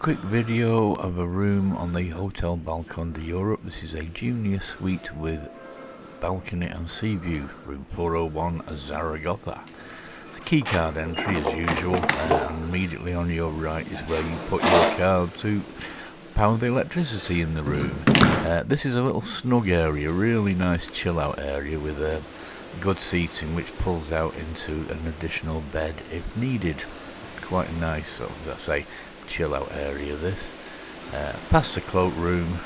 quick video of a room on the Hotel Balcon De Europa. This is a junior suite with balcony and sea view, room 401 Zaragoza. It's a key card entry as usual, and immediately on your right is where you put your card to power the electricity in the room. This is a little snug area, really nice chill out area with good seating which pulls out into an additional bed if needed. Quite a nice sort of, let's say, chill out area this. Past the cloakroom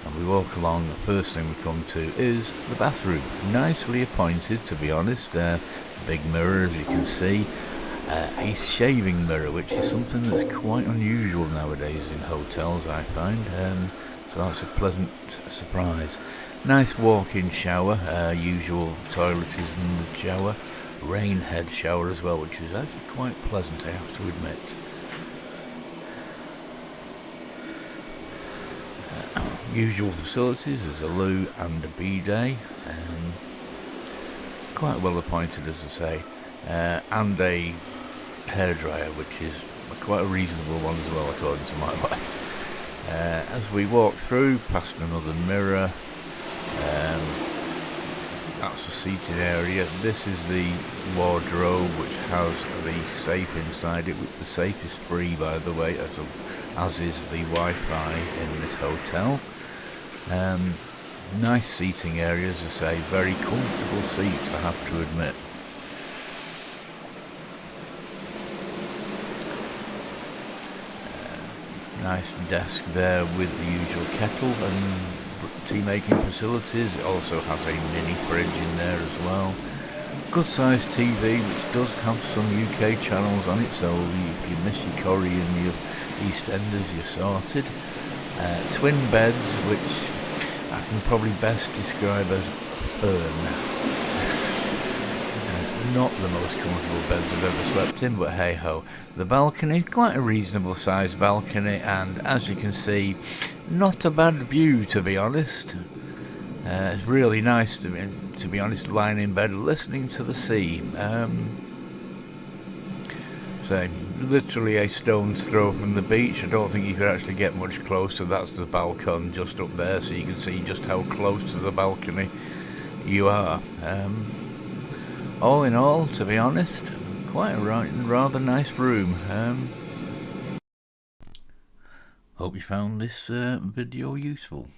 and we walk along, the first thing we come to is the bathroom. Nicely appointed, to be honest. Big mirror, as you can see. A shaving mirror, which is something that's quite unusual nowadays in hotels, I find. So that's a pleasant surprise. Nice walk-in shower, usual toilet is in the shower. Rain head shower as well, which is actually quite pleasant, I have to admit. Usual facilities, there's a loo and a bidet, quite well appointed, as I say, and a hairdryer, which is quite a reasonable one as well, according to my wife. As we walk through, past another mirror, that's the seating area. This is the wardrobe, which has the safe inside it. The safe is free, by the way, as is the Wi-Fi in this hotel. Nice seating area, as I say, very comfortable seats, I have to admit. Nice desk there with the usual kettle and tea making facilities. It also has a mini fridge in there as well. Good sized TV which does have some UK channels on it, so if you miss your Korean, your EastEnders, you're sorted. Twin beds, which I can probably best describe as fern. Not the most comfortable beds I've ever slept in, but hey ho. The balcony, quite a reasonable sized balcony, and as you can see, not a bad view, to be honest. It's really nice to be honest, lying in bed listening to the sea. So literally a stone's throw from the beach. I don't think you could actually get much closer. That's the balcony just up there, so you can see just how close to the balcony you are. All in all, to be honest, quite a rather nice room. Hope you found this video useful.